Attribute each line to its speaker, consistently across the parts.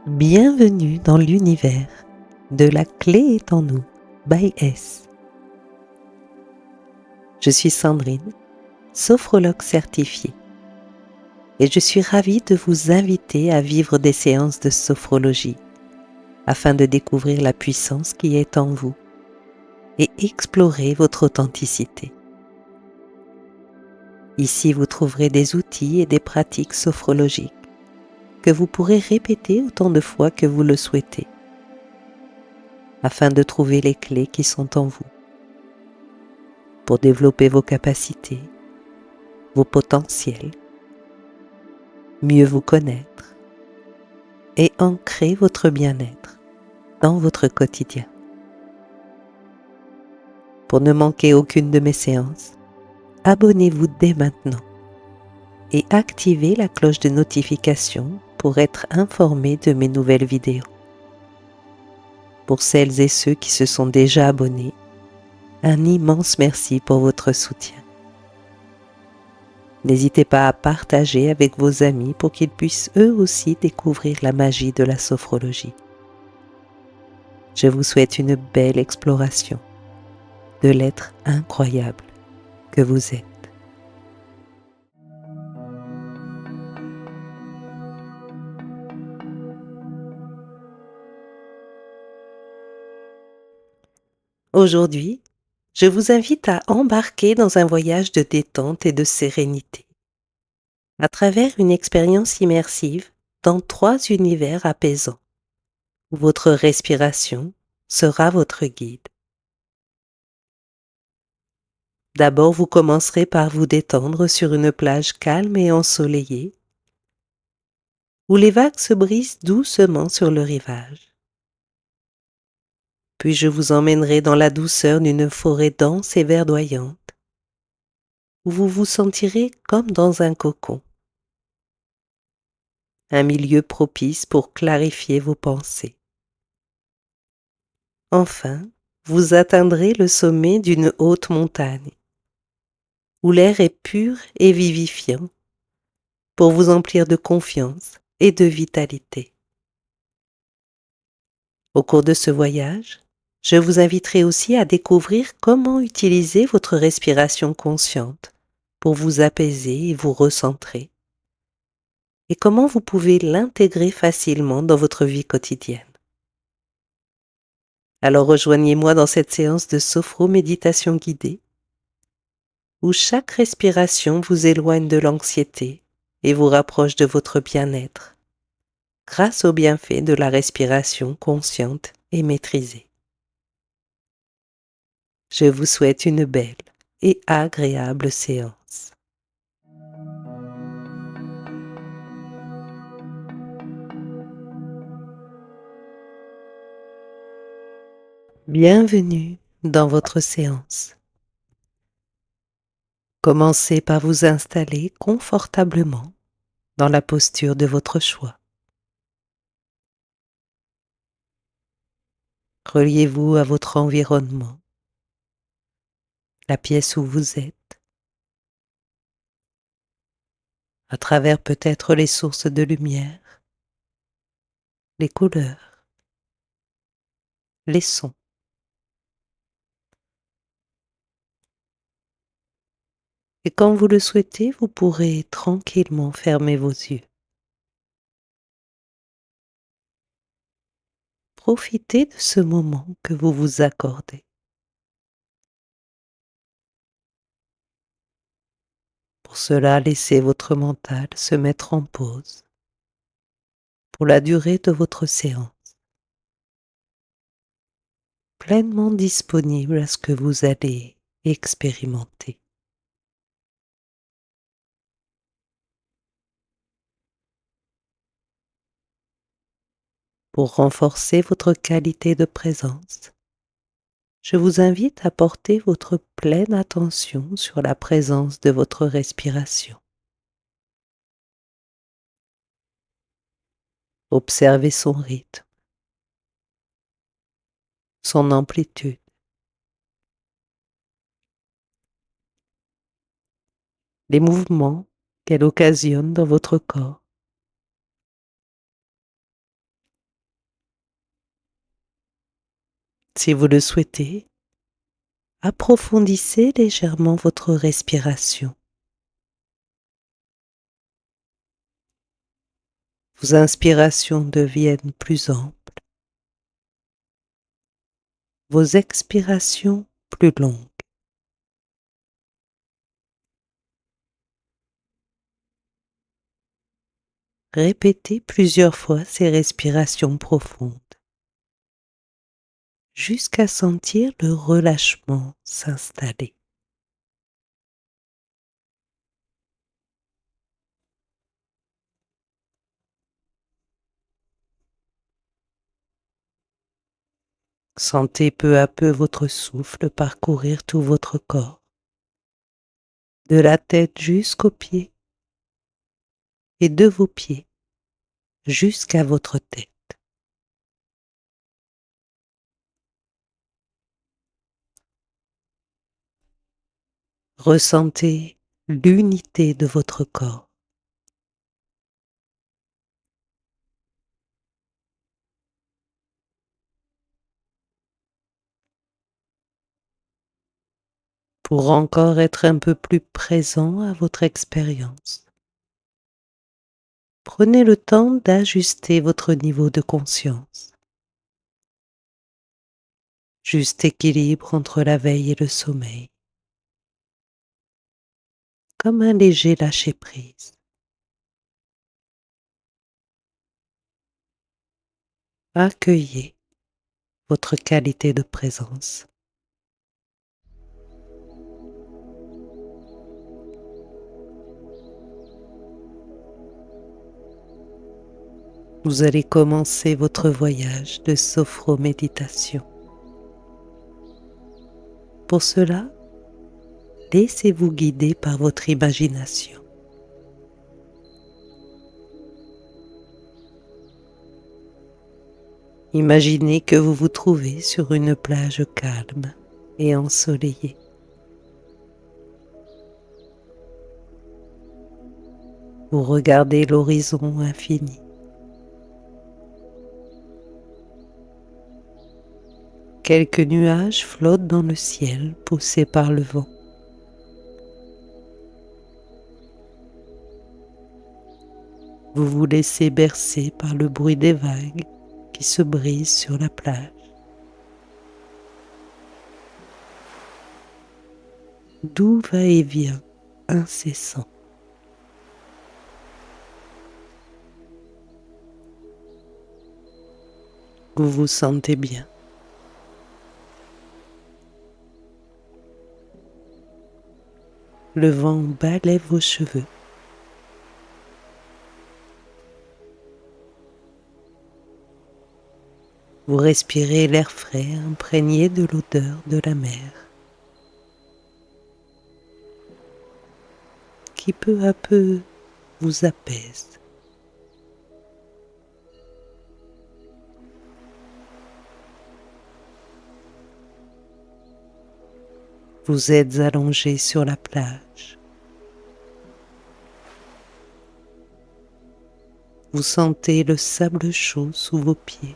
Speaker 1: Bienvenue dans l'univers de La clé est en nous, by S. Je suis Sandrine, sophrologue certifiée, et je suis ravie de vous inviter à vivre des séances de sophrologie afin de découvrir la puissance qui est en vous et explorer votre authenticité. Ici, vous trouverez des outils et des pratiques sophrologiques que vous pourrez répéter autant de fois que vous le souhaitez afin de trouver les clés qui sont en vous pour développer vos capacités, vos potentiels, mieux vous connaître et ancrer votre bien-être dans votre quotidien. Pour ne manquer aucune de mes séances, abonnez-vous dès maintenant et activez la cloche de notification pour être informé de mes nouvelles vidéos. Pour celles et ceux qui se sont déjà abonnés, un immense merci pour votre soutien. N'hésitez pas à partager avec vos amis pour qu'ils puissent eux aussi découvrir la magie de la sophrologie. Je vous souhaite une belle exploration de l'être incroyable que vous êtes. Aujourd'hui, je vous invite à embarquer dans un voyage de détente et de sérénité, à travers une expérience immersive dans 3 univers apaisants, où votre respiration sera votre guide. D'abord, vous commencerez par vous détendre sur une plage calme et ensoleillée, où les vagues se brisent doucement sur le rivage. Puis je vous emmènerai dans la douceur d'une forêt dense et verdoyante, où vous vous sentirez comme dans un cocon. Un milieu propice pour clarifier vos pensées. Enfin, vous atteindrez le sommet d'une haute montagne, où l'air est pur et vivifiant, pour vous emplir de confiance et de vitalité. Au cours de ce voyage, je vous inviterai aussi à découvrir comment utiliser votre respiration consciente pour vous apaiser et vous recentrer, et comment vous pouvez l'intégrer facilement dans votre vie quotidienne. Alors rejoignez-moi dans cette séance de sophro-méditation guidée, où chaque respiration vous éloigne de l'anxiété et vous rapproche de votre bien-être, grâce aux bienfaits de la respiration consciente et maîtrisée. Je vous souhaite une belle et agréable séance. Bienvenue dans votre séance. Commencez par vous installer confortablement dans la posture de votre choix. Reliez-vous à votre environnement, la pièce où vous êtes, à travers peut-être les sources de lumière, les couleurs, les sons. Et quand vous le souhaitez, vous pourrez tranquillement fermer vos yeux. Profitez de ce moment que vous vous accordez. Pour cela, laissez votre mental se mettre en pause pour la durée de votre séance, pleinement disponible à ce que vous allez expérimenter. Pour renforcer votre qualité de présence, je vous invite à porter votre pleine attention sur la présence de votre respiration. Observez son rythme, son amplitude, les mouvements qu'elle occasionne dans votre corps. Si vous le souhaitez, approfondissez légèrement votre respiration. Vos inspirations deviennent plus amples, vos expirations plus longues. Répétez plusieurs fois ces respirations profondes jusqu'à sentir le relâchement s'installer. Sentez peu à peu votre souffle parcourir tout votre corps, de la tête jusqu'aux pieds et de vos pieds jusqu'à votre tête. Ressentez l'unité de votre corps. Pour encore être un peu plus présent à votre expérience, prenez le temps d'ajuster votre niveau de conscience. Juste équilibre entre la veille et le sommeil, comme un léger lâcher-prise. Accueillez votre qualité de présence. Vous allez commencer votre voyage de sophroméditation. Pour cela, laissez-vous guider par votre imagination. Imaginez que vous vous trouvez sur une plage calme et ensoleillée. Vous regardez l'horizon infini. Quelques nuages flottent dans le ciel, poussés par le vent. Vous vous laissez bercer par le bruit des vagues qui se brisent sur la plage. Doux va-et-vient incessant. Vous vous sentez bien. Le vent balaie vos cheveux. Vous respirez l'air frais imprégné de l'odeur de la mer, qui peu à peu vous apaise. Vous êtes allongé sur la plage. Vous sentez le sable chaud sous vos pieds.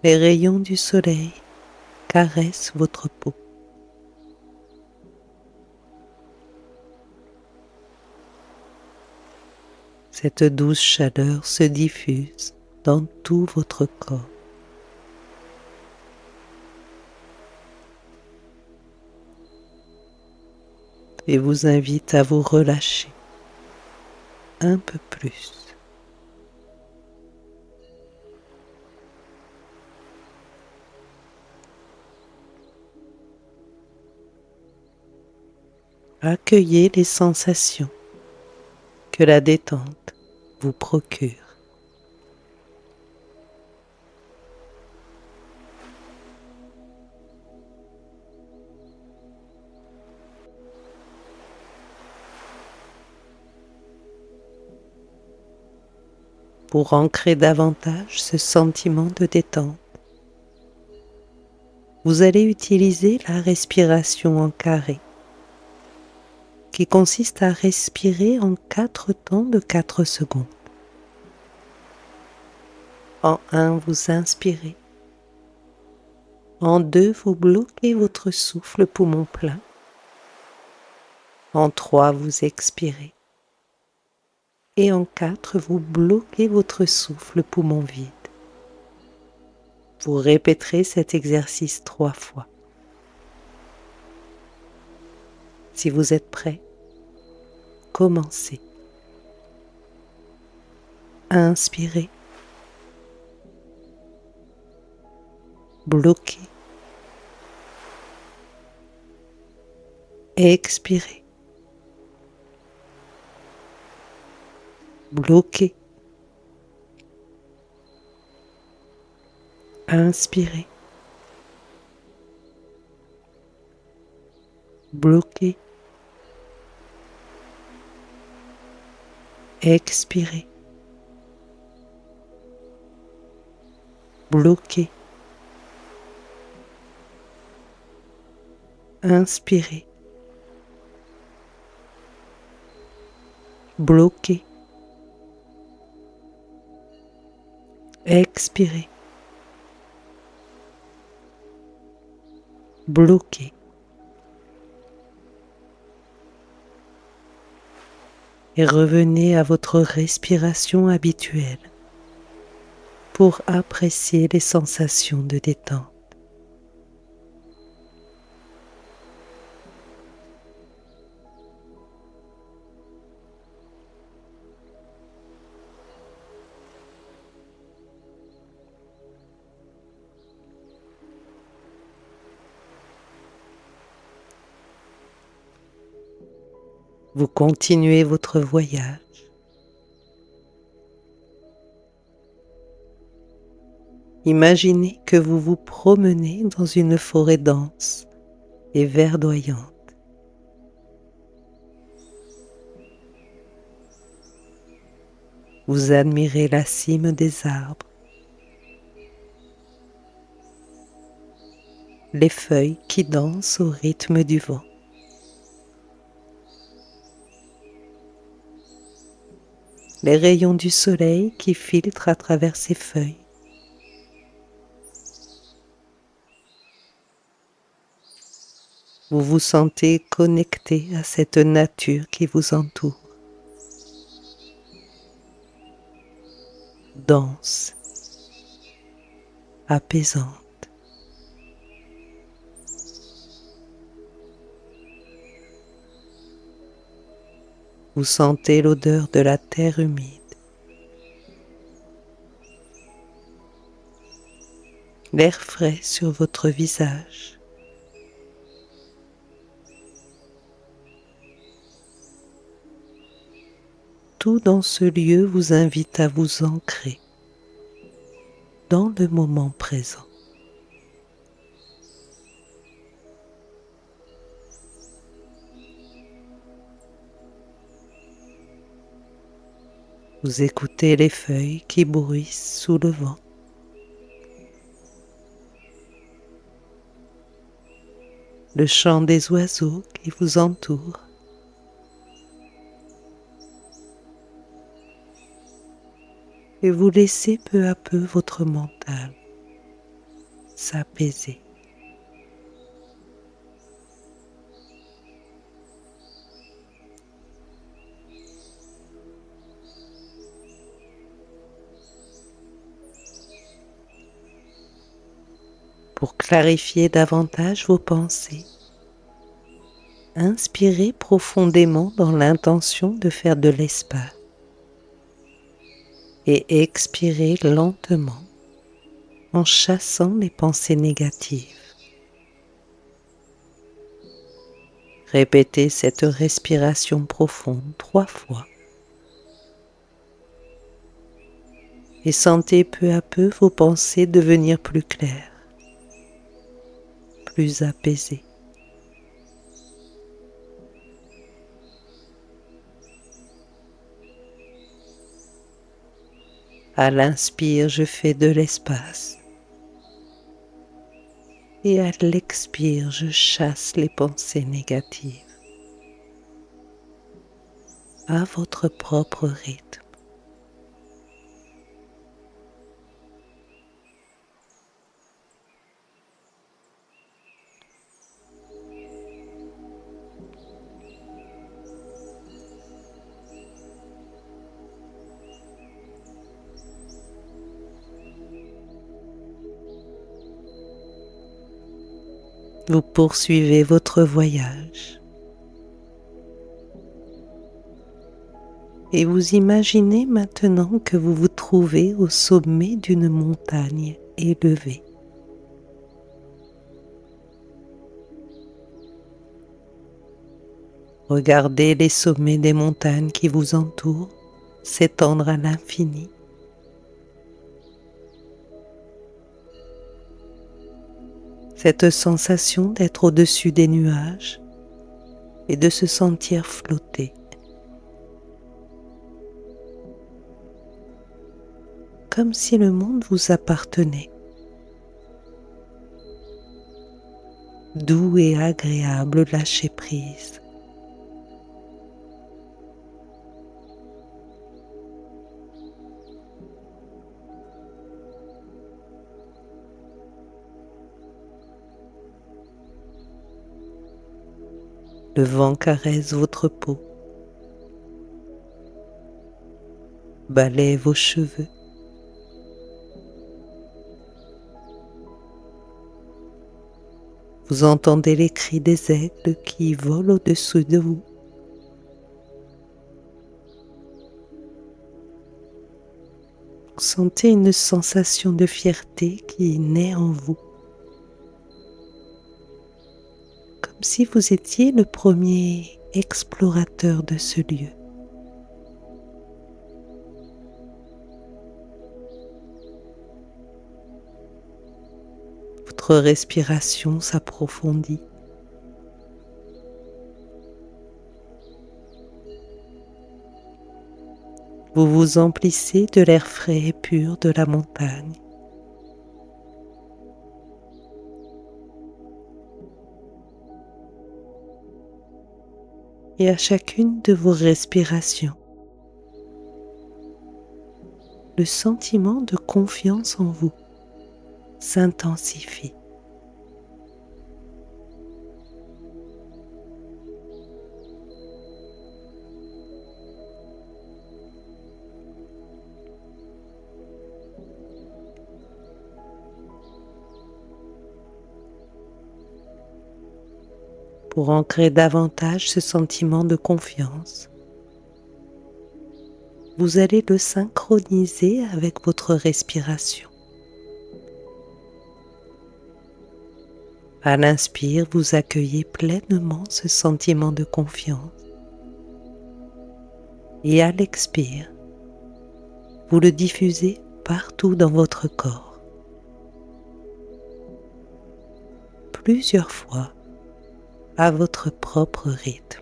Speaker 1: Les rayons du soleil caressent votre peau. Cette douce chaleur se diffuse dans tout votre corps. Et vous invite à vous relâcher un peu plus. Accueillez les sensations que la détente vous procure. Pour ancrer davantage ce sentiment de détente, vous allez utiliser la respiration en carré, qui consiste à respirer en 4 temps de 4 secondes. En 1, vous inspirez. En 2, vous bloquez votre souffle poumon plein. En 3, vous expirez. Et en 4, vous bloquez votre souffle poumon vide. Vous répéterez cet exercice 3 fois. Si vous êtes prêt, commencez. Inspirez. Bloquez. Expirez. Bloquez. Inspirez. Bloquez. Expirez. Bloquez. Inspirez. Bloquez. Expirez. Bloquez. Et revenez à votre respiration habituelle pour apprécier les sensations de détente. Vous continuez votre voyage. Imaginez que vous vous promenez dans une forêt dense et verdoyante. Vous admirez la cime des arbres, les feuilles qui dansent au rythme du vent. Les rayons du soleil qui filtrent à travers ces feuilles. Vous vous sentez connecté à cette nature qui vous entoure. Dense, apaisante. Vous sentez l'odeur de la terre humide. L'air frais sur votre visage. Tout dans ce lieu vous invite à vous ancrer dans le moment présent. Vous écoutez les feuilles qui bruissent sous le vent. Le chant des oiseaux qui vous entoure. Et vous laissez peu à peu votre mental s'apaiser. Pour clarifier davantage vos pensées, inspirez profondément dans l'intention de faire de l'espace et expirez lentement en chassant les pensées négatives. Répétez cette respiration profonde 3 fois et sentez peu à peu vos pensées devenir plus claires, plus apaisées. À l'inspire, je fais de l'espace. Et à l'expire, je chasse les pensées négatives. À votre propre rythme. Vous poursuivez votre voyage et vous imaginez maintenant que vous vous trouvez au sommet d'une montagne élevée. Regardez les sommets des montagnes qui vous entourent s'étendre à l'infini. Cette sensation d'être au-dessus des nuages et de se sentir flotter. Comme si le monde vous appartenait. Doux et agréable lâcher prise. Le vent caresse votre peau, balaie vos cheveux. Vous entendez les cris des aigles qui volent au-dessus de vous. Vous sentez une sensation de fierté qui naît en vous. Comme si vous étiez le premier explorateur de ce lieu. Votre respiration s'approfondit. Vous vous emplissez de l'air frais et pur de la montagne. Et à chacune de vos respirations, le sentiment de confiance en vous s'intensifie. Pour ancrer davantage ce sentiment de confiance, vous allez le synchroniser avec votre respiration. À l'inspire, vous accueillez pleinement ce sentiment de confiance. Et à l'expire, vous le diffusez partout dans votre corps. Plusieurs fois, à votre propre rythme.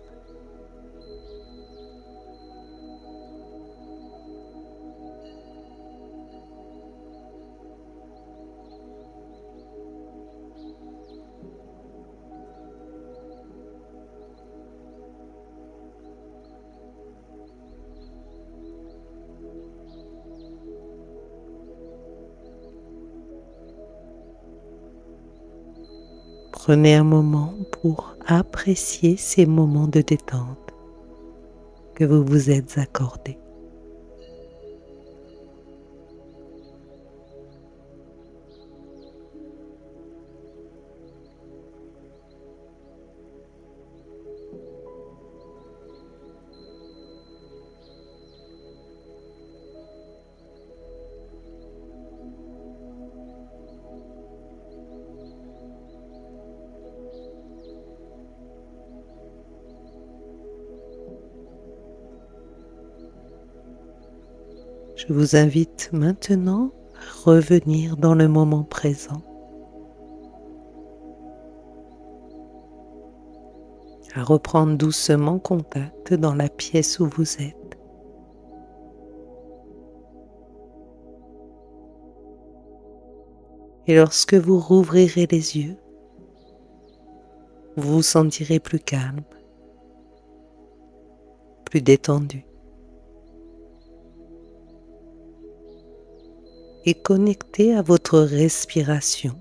Speaker 1: Prenez un moment pour apprécier ces moments de détente que vous vous êtes accordés. Je vous invite maintenant à revenir dans le moment présent, à reprendre doucement contact dans la pièce où vous êtes. Et lorsque vous rouvrirez les yeux, vous vous sentirez plus calme, plus détendu et connecté à votre respiration,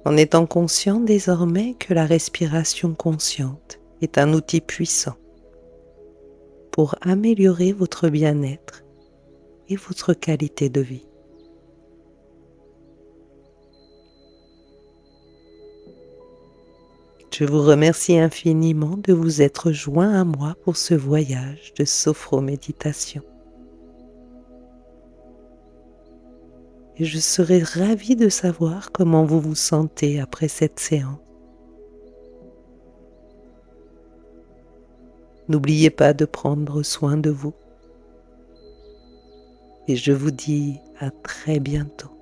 Speaker 1: en étant conscient désormais que la respiration consciente est un outil puissant pour améliorer votre bien-être et votre qualité de vie. Je vous remercie infiniment de vous être joint à moi pour ce voyage de sophroméditation. Et je serai ravie de savoir comment vous vous sentez après cette séance. N'oubliez pas de prendre soin de vous. Et je vous dis à très bientôt.